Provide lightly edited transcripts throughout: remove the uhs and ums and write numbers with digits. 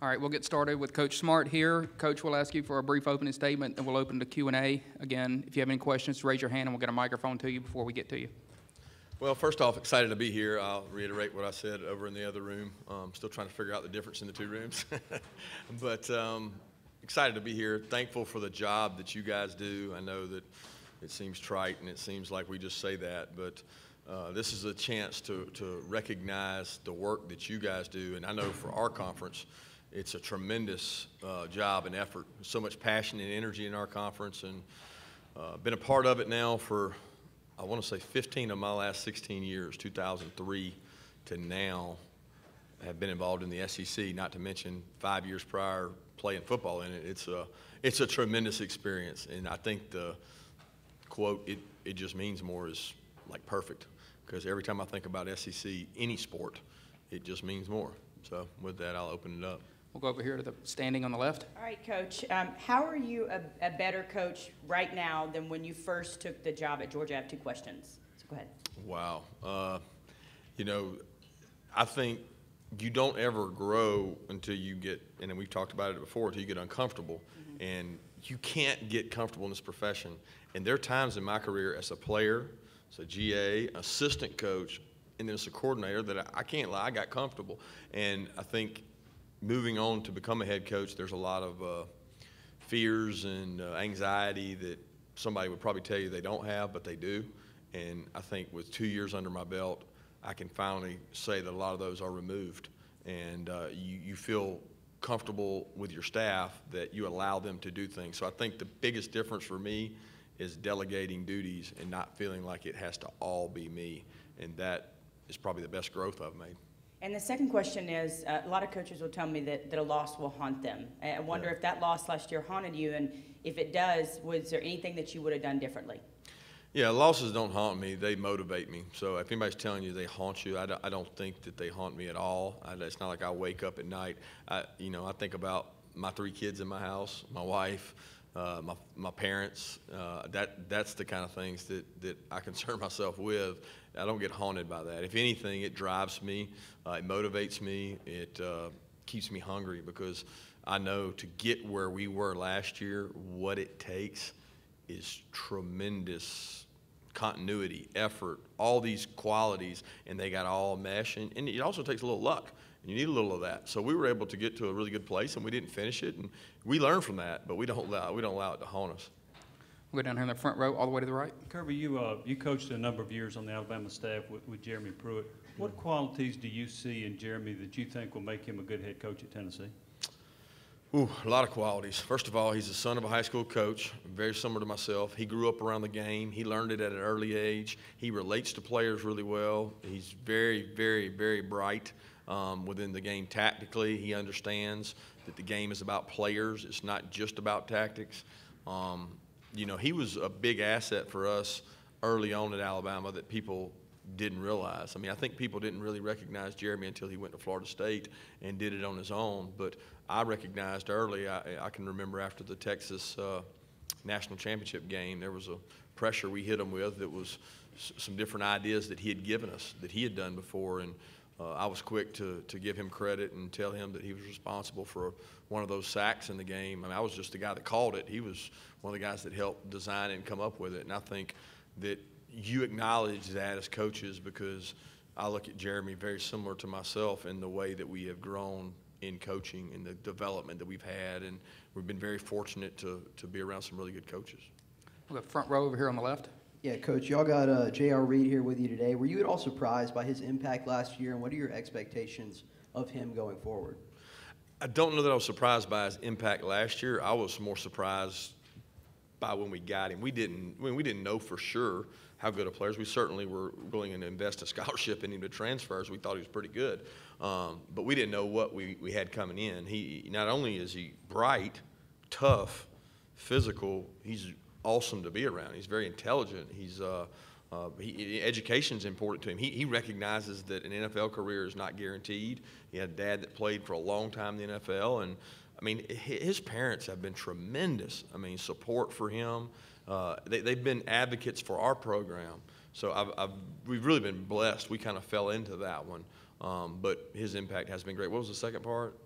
All right, we'll get started with Coach Smart here. Coach, we'll ask you for a brief opening statement, and we'll open to Q&A. Again, if you have any questions, raise your hand, and we'll get a microphone to you before we get to you. Well, first off, excited to be here. I'll reiterate what I said over in the other room. Still trying to figure out the difference in the two rooms. But excited to be here. Thankful for the job that you guys do. I know that it seems trite and it seems like we just say that, but this is a chance to recognize the work that you guys do. And I know for our conference, it's a tremendous job and effort. So much passion and energy in our conference, and been a part of it now for, I want to say 15 of my last 16 years, 2003 to now. I have been involved in the SEC, not to mention 5 years prior playing football in it. It's a tremendous experience, and I think the quote, it just means more is like perfect, because every time I think about SEC, any sport, it just means more. So with that, I'll open it up. We'll go over here to the standing on the left. All right, Coach. How are you a better coach right now than when you first took the job at Georgia? I have two questions. So go ahead. Wow. You know, I think you don't ever grow until you get, and then we've talked about it before, until you get uncomfortable. Mm-hmm. And you can't get comfortable in this profession. And there are times in my career as a player, as a GA, assistant coach, and then as a coordinator that I can't lie, I got comfortable. And I think moving on to become a head coach, there's a lot of fears and anxiety that somebody would probably tell you they don't have, but they do. And I think with 2 years under my belt, I can finally say that a lot of those are removed. And you feel comfortable with your staff that you allow them to do things. So I think the biggest difference for me is delegating duties and not feeling like it has to all be me. And that is probably the best growth I've made. And the second question is, a lot of coaches will tell me that a loss will haunt them. I wonder if that loss last year haunted you, and if it does, was there anything that you would have done differently? Yeah, losses don't haunt me. They motivate me. So if anybody's telling you they haunt you, I don't think that they haunt me at all. It's not like I wake up at night. I think about my 3 kids in my house, my wife, my parents. That's the kind of things that I concern myself with. I don't get haunted by that. If anything, it drives me, it motivates me, it keeps me hungry, because I know to get where we were last year, what it takes is tremendous continuity, effort, all these qualities, and they got all mesh, and it also takes a little luck. You need a little of that. So we were able to get to a really good place, and we didn't finish it, and we learned from that, but we don't allow it to haunt us. We'll go down here in the front row, all the way to the right. Kirby, you coached a number of years on the Alabama staff with Jeremy Pruitt. What qualities do you see in Jeremy that you think will make him a good head coach at Tennessee? Ooh, a lot of qualities. First of all, he's the son of a high school coach, very similar to myself. He grew up around the game. He learned it at an early age. He relates to players really well. He's very, very, very bright within the game tactically. He understands that the game is about players. It's not just about tactics. He was a big asset for us early on at Alabama that people didn't realize. I mean, I think people didn't really recognize Jeremy until he went to Florida State and did it on his own. But I recognized early. I can remember after the Texas national championship game, there was a pressure we hit him with that was some different ideas that he had given us, that he had done before. And I was quick to give him credit and tell him that he was responsible for one of those sacks in the game. I mean, I was just the guy that called it. He was one of the guys that helped design it and come up with it. And I think that you acknowledge that as coaches, because I look at Jeremy very similar to myself in the way that we have grown in coaching and the development that we've had. And we've been very fortunate to be around some really good coaches. We'll go front row over here on the left. Yeah, Coach, y'all got J.R. Reed here with you today. Were you at all surprised by his impact last year, and what are your expectations of him going forward? I don't know that I was surprised by his impact last year. I was more surprised by when we got him. We didn't know for sure how good a player. We certainly were willing to invest a scholarship in him to transfers. We thought he was pretty good, but we didn't know what we had coming in. He not only is he bright, tough, physical, he's awesome to be around. He's very intelligent. Education's important to him. He recognizes that an NFL career is not guaranteed. He had a dad that played for a long time in the NFL, and I mean, his parents have been tremendous. I mean, support for him. They've been advocates for our program. So we've really been blessed. We kind of fell into that one, but his impact has been great. What was the second part?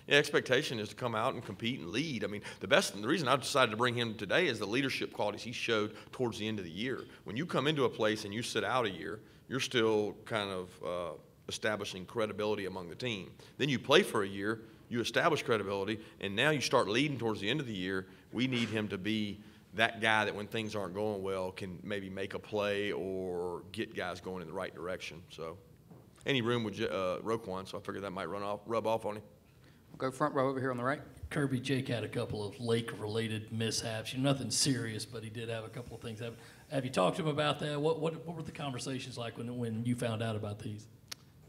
Yeah, expectation is to come out and compete and lead. I mean, the reason I decided to bring him today is the leadership qualities he showed towards the end of the year. When you come into a place and you sit out a year, you're still kind of establishing credibility among the team. Then you play for a year, you establish credibility, and now you start leading towards the end of the year. We need him to be that guy that when things aren't going well can maybe make a play or get guys going in the right direction. So any room with Roquan, so I figured that might rub off on him. We'll go front row over here on the right. Kirby, Jake had a couple of lake-related mishaps. Nothing serious, but he did have a couple of things happen. Have you talked to him about that? What were the conversations like when you found out about these?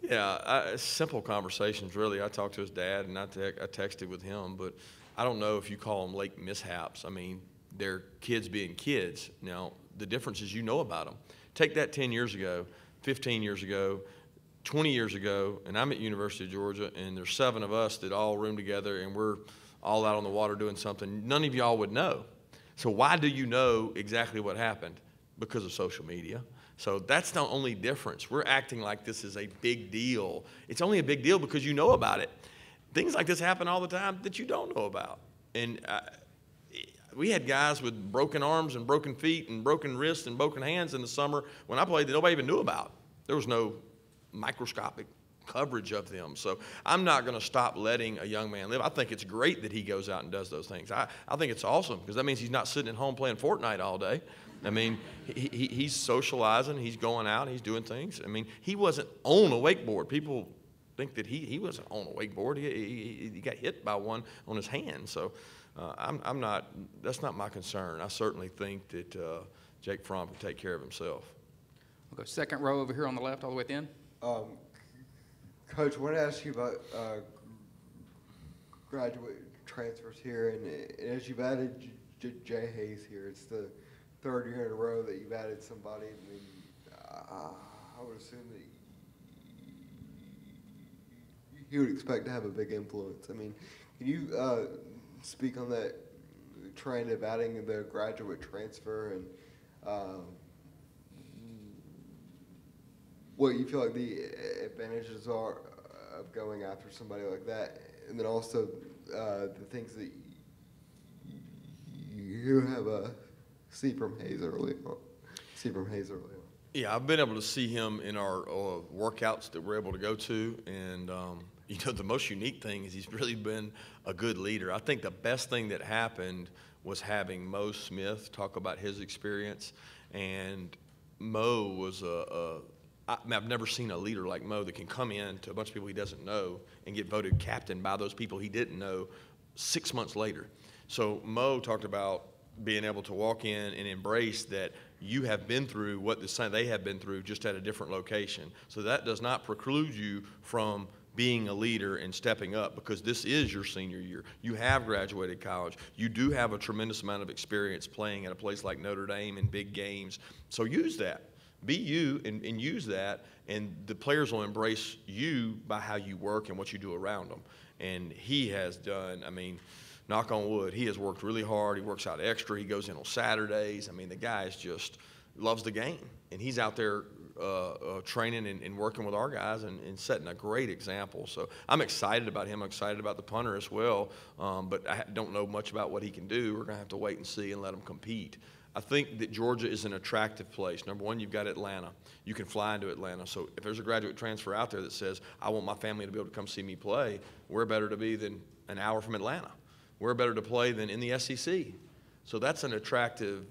Yeah, simple conversations, really. I talked to his dad, and I texted with him, but I don't know if you call them lake mishaps. I mean, they're kids being kids. Now, the difference is you know about them. Take that 10 years ago, 15 years ago, 20 years ago, and I'm at University of Georgia, and there's 7 of us that all room together, and we're all out on the water doing something. None of y'all would know. So why do you know exactly what happened? Because of social media. So that's the only difference. We're acting like this is a big deal. It's only a big deal because you know about it. Things like this happen all the time that you don't know about. And we had guys with broken arms and broken feet and broken wrists and broken hands in the summer when I played that nobody even knew about. There was no microscopic coverage of them. So I'm not going to stop letting a young man live. I think it's great that he goes out and does those things. I think it's awesome because that means he's not sitting at home playing Fortnite all day. I mean, he's socializing, he's going out, he's doing things. I mean, he wasn't on a wakeboard. People think that he wasn't on a wakeboard. He got hit by one on his hand. So I'm not, that's not my concern. I certainly think that Jake Fromm can take care of himself. We'll go second row over here on the left, all the way at the end. Coach, I want to ask you about graduate transfers here, and as you've added Jay Hayes here, it's the 3rd year in a row that you've added somebody. I mean, I would assume that you would expect to have a big influence. I mean, can you speak on that trend of adding the graduate transfer and what you feel like the advantages are of going after somebody like that, and then also the things that you have see from Hayes early on. Yeah, I've been able to see him in our workouts that we're able to go to, and you know, the most unique thing is he's really been a good leader. I think the best thing that happened was having Mo Smith talk about his experience, and Mo was I've never seen a leader like Mo that can come in to a bunch of people he doesn't know and get voted captain by those people he didn't know 6 months later. So Mo talked about being able to walk in and embrace that you have been through what they have been through, just at a different location. So that does not preclude you from being a leader and stepping up, because this is your senior year. You have graduated college. You do have a tremendous amount of experience playing at a place like Notre Dame in big games. So use that. Be you and use that, and the players will embrace you by how you work and what you do around them. And he has done, I mean, knock on wood, he has worked really hard. He works out extra. He goes in on Saturdays. I mean, the guy is just loves the game. And he's out there training and working with our guys and setting a great example. So I'm excited about him. I'm excited about the punter as well. But I don't know much about what he can do. We're going to have to wait and see and let him compete. I think that Georgia is an attractive place. Number one, you've got Atlanta. You can fly into Atlanta. So if there's a graduate transfer out there that says, I want my family to be able to come see me play, where better to be than an hour from Atlanta? Where better to play than in the SEC? So that's an attractive,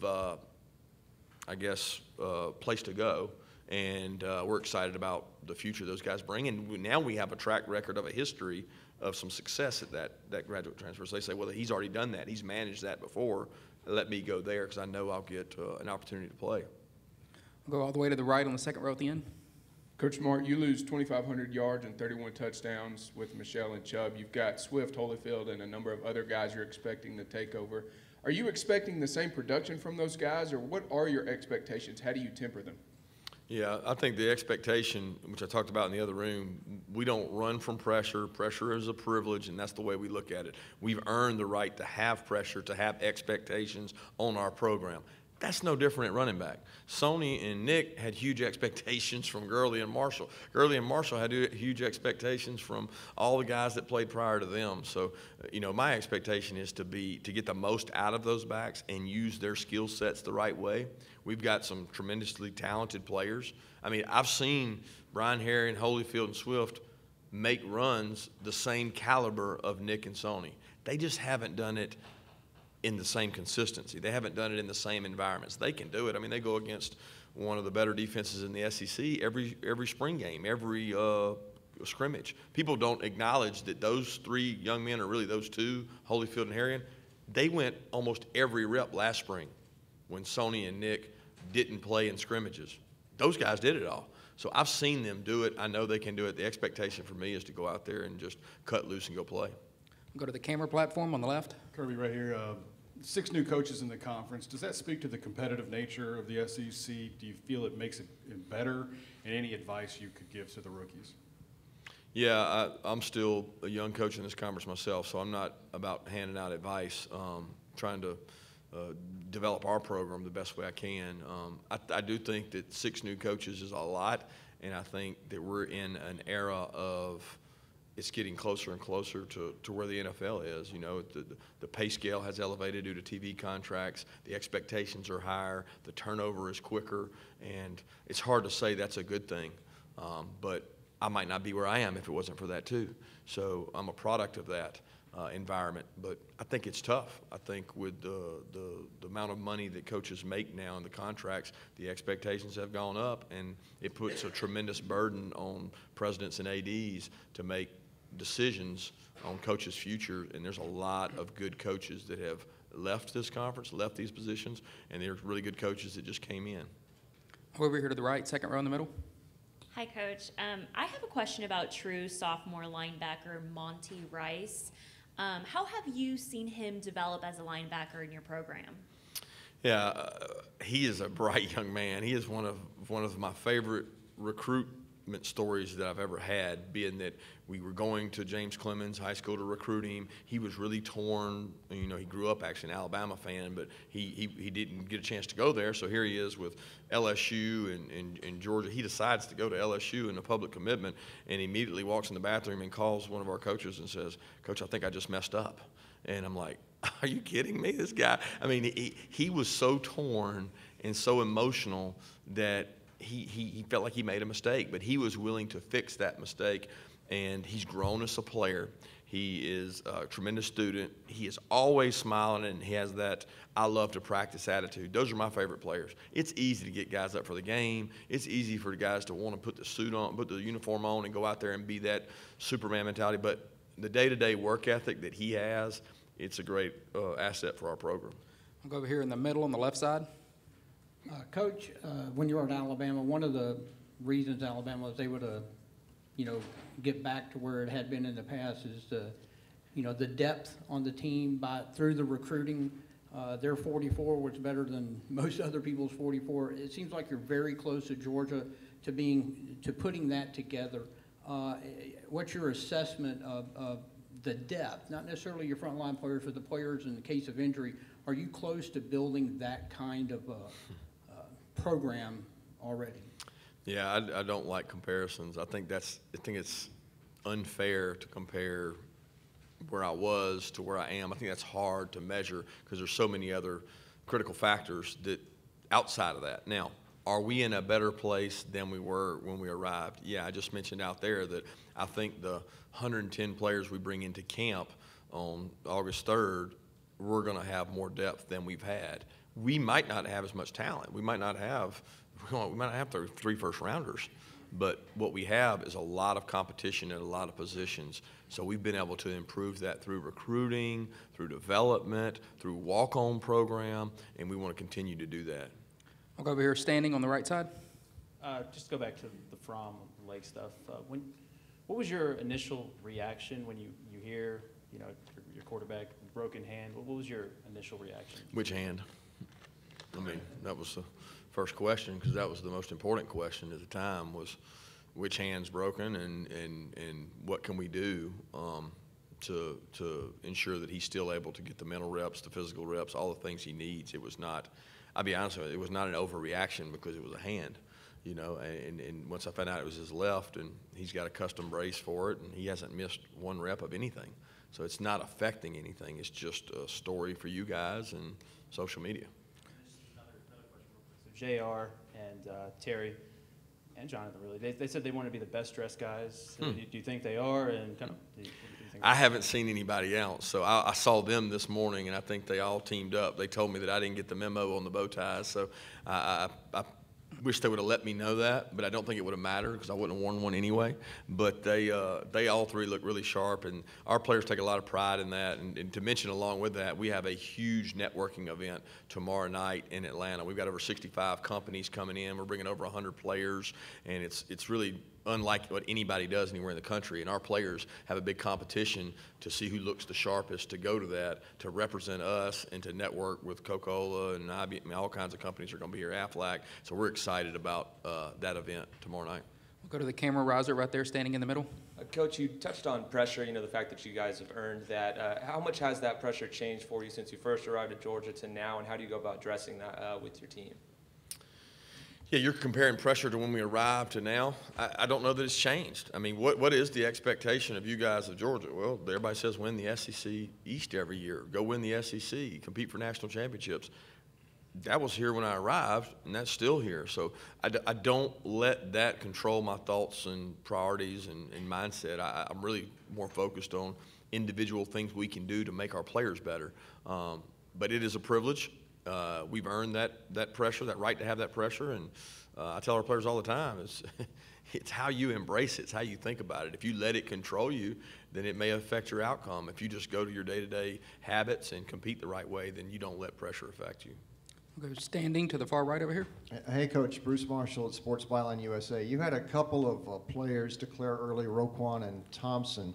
place to go. And we're excited about the future those guys bring. And now we have a track record of a history of some success at that graduate transfer. So they say, well, he's already done that. He's managed that before. Let me go there because I know I'll get an opportunity to play. We'll go all the way to the right on the second row at the end. Coach Smart, you lose 2,500 yards and 31 touchdowns with Michelle and Chubb. You've got Swift, Holyfield, and a number of other guys you're expecting to take over. Are you expecting the same production from those guys, or what are your expectations? How do you temper them? Yeah, I think the expectation, which I talked about in the other room, we don't run from pressure. Pressure is a privilege, and that's the way we look at it. We've earned the right to have pressure, to have expectations on our program. That's no different at running back. Sony and Nick had huge expectations from Gurley and Marshall. Gurley and Marshall had huge expectations from all the guys that played prior to them. So, my expectation is to get the most out of those backs and use their skill sets the right way. We've got some tremendously talented players. I mean, I've seen Brian Harry and Holyfield and Swift make runs the same caliber of Nick and Sony. They just haven't done it in the same consistency. They haven't done it in the same environments. They can do it. I mean, they go against one of the better defenses in the SEC every spring game, every scrimmage. People don't acknowledge that those three young men are really those two, Holyfield and Harrion. They went almost every rep last spring when Sony and Nick didn't play in scrimmages. Those guys did it all. So I've seen them do it. I know they can do it. The expectation for me is to go out there and just cut loose and go play. Go to the camera platform on the left. Kirby, right here. 6 new coaches in the conference. Does that speak to the competitive nature of the SEC? Do you feel it makes it better? And any advice you could give to the rookies? Yeah, I'm still a young coach in this conference myself, so I'm not about handing out advice. Trying to develop our program the best way I can. I do think that 6 new coaches is a lot, and I think that we're in an era of it's getting closer and closer to where the NFL is. The pay scale has elevated due to TV contracts. The expectations are higher. The turnover is quicker, and it's hard to say that's a good thing. But I might not be where I am if it wasn't for that too. So I'm a product of that environment. But I think it's tough. I think with the amount of money that coaches make now in the contracts, the expectations have gone up, and it puts a tremendous burden on presidents and ADs to make decisions on coaches' future, and there's a lot of good coaches that have left this conference, left these positions, and there's really good coaches that just came in. Over here to the right, second row in the middle. Hi, Coach. I have a question about true sophomore linebacker Monty Rice. How have you seen him develop as a linebacker in your program? Yeah, he is a bright young man. He is one of my favorite recruitment stories that I've ever had, being that we were going to James Clemens High School to recruit him. He was really torn. He grew up actually an Alabama fan, but he didn't get a chance to go there. So here he is with LSU and Georgia. He decides to go to LSU in a public commitment, and immediately walks in the bathroom and calls one of our coaches and says, "Coach, I think I just messed up." And I'm like, "Are you kidding me? This guy," I mean, he was so torn and so emotional that he felt like he made a mistake, but he was willing to fix that mistake, and he's grown as a player. He is a tremendous student. He is always smiling, and he has that I love to practice attitude. Those are my favorite players. It's easy to get guys up for the game. It's easy for the guys to want to put the suit on, put the uniform on, and go out there and be that Superman mentality. But the day-to-day work ethic that he has, it's a great asset for our program. I'll go over here in the middle on the left side. Coach, when you were at Alabama, one of the reasons Alabama was able to, get back to where it had been in the past is the depth on the team through the recruiting. Their 44 was better than most other people's 44. It seems like you're very close to Georgia to putting that together. What's your assessment of the depth, not necessarily your frontline players, but the players in the case of injury? Are you close to building that kind of program already? Yeah, I don't like comparisons. I think it's unfair to compare where I was to where I am. I think that's hard to measure because there's so many other critical factors that outside of that. Now, are we in a better place than we were when we arrived? Yeah, I just mentioned out there that I think the 110 players we bring into camp on August 3rd, we're going to have more depth than we've had. We might not have as much talent. We might not have 3 first-rounders, but what we have is a lot of competition at a lot of positions. So we've been able to improve that through recruiting, through development, through walk-on program, and we want to continue to do that. I'll go over here standing on the right side. Just go back to the Fromm leg stuff. What was your initial reaction when you hear, your quarterback broken hand? What was your initial reaction? Which hand? I mean, that was the first question because that was the most important question at the time was which hand's broken and what can we do? to ensure that he's still able to get the mental reps, the physical reps, all the things he needs. It was not, I'll be honest with you, it was not an overreaction because it was a hand, you know, and once I found out it was his left, and he's got a custom brace for it, and he hasn't missed one rep of anything. So it's not affecting anything. It's just a story for you guys and social media. So JR and Terry and Jonathan, really, they said they want to be the best dressed guys. Do you think they are? And kind of, do you think I haven't seen anybody else, so I saw them this morning, and I think they all teamed up. They told me that I didn't get the memo on the bow ties, so I wish they would have let me know that, but I don't think it would have mattered because I wouldn't have worn one anyway. But they all three look really sharp, and our players take a lot of pride in that. And to mention along with that, we have a huge networking event tomorrow night in Atlanta. We've got over 65 companies coming in. We're bringing over 100 players, and it's really unlike what anybody does anywhere in the country. And our players have a big competition to see who looks the sharpest to go to that, to represent us and to network with Coca-Cola and IBM. I mean, all kinds of companies are going to be here, Aflac. So we're excited about that event tomorrow night. We'll go to the camera riser right there standing in the middle. Coach, you touched on pressure, you know, the fact that you guys have earned that. How much has that pressure changed for you since you first arrived at Georgia to now, and how do you go about addressing that with your team? Yeah, you're comparing pressure to when we arrived to now. I don't know that it's changed. I mean, what is the expectation of you guys of Georgia? Well, everybody says win the SEC East every year. Go win the SEC, compete for national championships. That was here when I arrived, and that's still here. So I don't let that control my thoughts and priorities and mindset. I'm really more focused on individual things we can do to make our players better. But it is a privilege. We've earned that pressure, that right to have that pressure, and I tell our players all the time, it's how you embrace it, it's how you think about it. If you let it control you, then it may affect your outcome. If you just go to your day-to-day habits and compete the right way, then you don't let pressure affect you. We'll go standing to the far right over here. Hey, Coach. Bruce Marshall at Sports Byline USA. You had a couple of players declare early, Roquan and Thompson.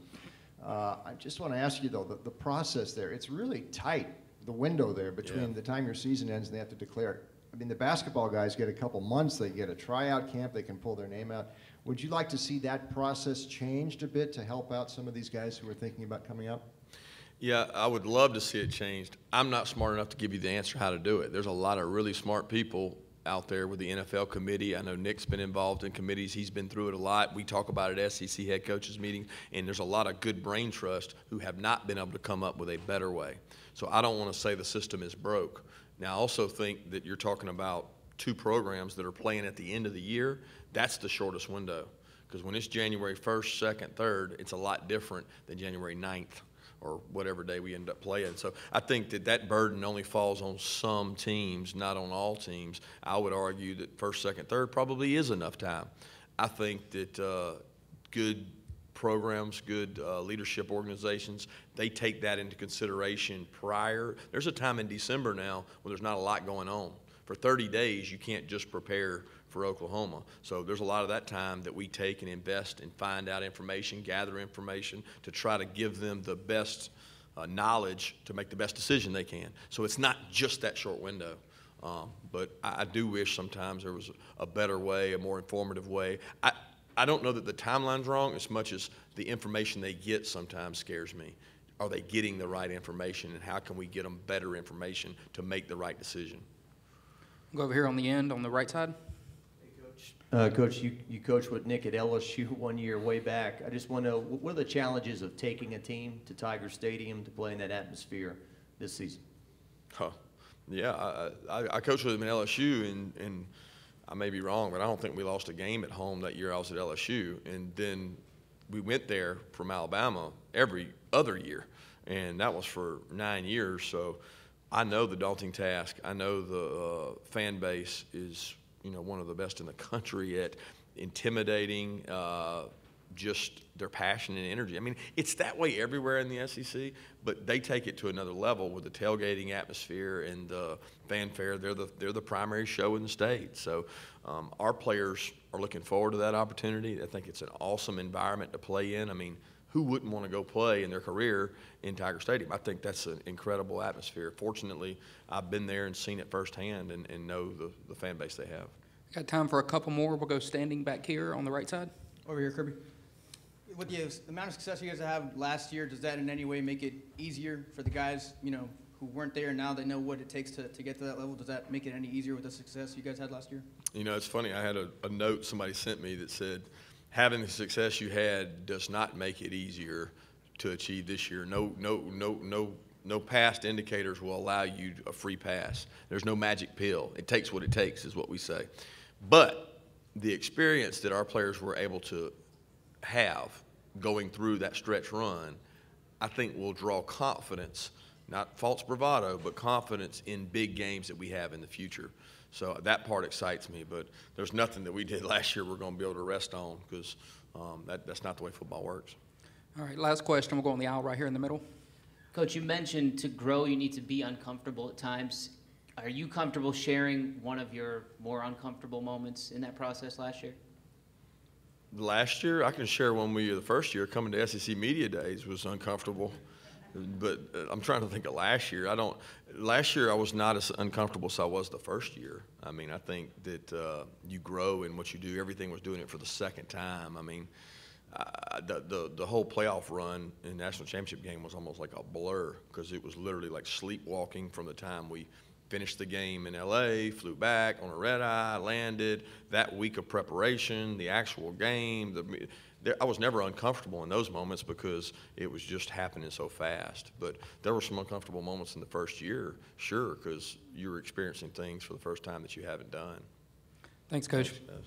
I just want to ask you, though, the process there, it's really tight. The window there between the time your season ends and they have to declare it. I mean, the basketball guys get a couple months. They get a tryout camp. They can pull their name out. Would you like to see that process changed a bit to help out some of these guys who are thinking about coming up? Yeah, I would love to see it changed. I'm not smart enough to give you the answer how to do it. There's a lot of really smart people out there with the NFL committee. I know Nick's been involved in committees. He's been through it a lot. We talk about it at SEC head coaches meetings, and there's a lot of good brain trust who have not been able to come up with a better way. So I don't want to say the system is broke. Now, I also think that you're talking about two programs that are playing at the end of the year. That's the shortest window, because when it's January 1st, 2nd, 3rd, it's a lot different than January 9th or whatever day we end up playing. So I think that burden only falls on some teams, not on all teams. I would argue that 1st, 2nd, 3rd probably is enough time. I think that good programs, good leadership organizations, they take that into consideration prior. There's a time in December now where there's not a lot going on. For 30 days, you can't just prepare for Oklahoma. So there's a lot of that time that we take and invest and find out information, gather information to try to give them the best knowledge to make the best decision they can. So it's not just that short window. But I do wish sometimes there was a better way, a more informative way. I don't know that the timeline's wrong as much as the information they get sometimes scares me. Are they getting the right information, and how can we get them better information to make the right decision? We'll go over here on the end, on the right side. Coach, you coached with Nick at LSU 1 year way back. I just want to know, what are the challenges of taking a team to Tiger Stadium to play in that atmosphere this season? Yeah, I coached with him at LSU, and I may be wrong, but I don't think we lost a game at home that year I was at LSU. And then we went there from Alabama every other year, and that was for 9 years. So I know the daunting task. I know the fan base is one of the best in the country at intimidating, just their passion and energy. I mean, it's that way everywhere in the SEC, but they take it to another level with the tailgating atmosphere and the fanfare. They're the primary show in the state. So our players are looking forward to that opportunity. I think it's an awesome environment to play in. I mean, who wouldn't want to go play in their career in Tiger Stadium? I think that's an incredible atmosphere. Fortunately, I've been there and seen it firsthand and know the fan base they have. Got time for a couple more. We'll go standing back here on the right side. Over here, Kirby. with the amount of success you guys have last year, does that in any way make it easier for the guys, you know, who weren't there and now they know what it takes to get to that level? Does that make it any easier with the success you guys had last year? You know, it's funny. I had a note somebody sent me that said, having the success you had does not make it easier to achieve this year. No past indicators will allow you a free pass. There's no magic pill. It takes what it takes, is what we say. But the experience that our players were able to have going through that stretch run, I think will draw confidence, not false bravado, but confidence in big games that we have in the future. So that part excites me, but there's nothing that we did last year we're going to be able to rest on, because that's not the way football works. All right, last question. We'll go on the aisle right here in the middle. Coach, you mentioned to grow you need to be uncomfortable at times. Are you comfortable sharing one of your more uncomfortable moments in that process last year? Last year, I can share one with you. The first year, coming to SEC Media Days was uncomfortable. But I'm trying to think of last year. Last year, I was not as uncomfortable as I was the first year. I mean, I think that you grow in what you do. Everything was doing it for the second time. I mean, the whole playoff run in the national championship game was almost like a blur, because it was literally like sleepwalking from the time we finished the game in LA, flew back on a red eye, landed, that week of preparation, the actual game. I was never uncomfortable in those moments because it was just happening so fast. But there were some uncomfortable moments in the first year, sure, because you were experiencing things for the first time that you haven't done. Thanks, Coach. Thanks, guys.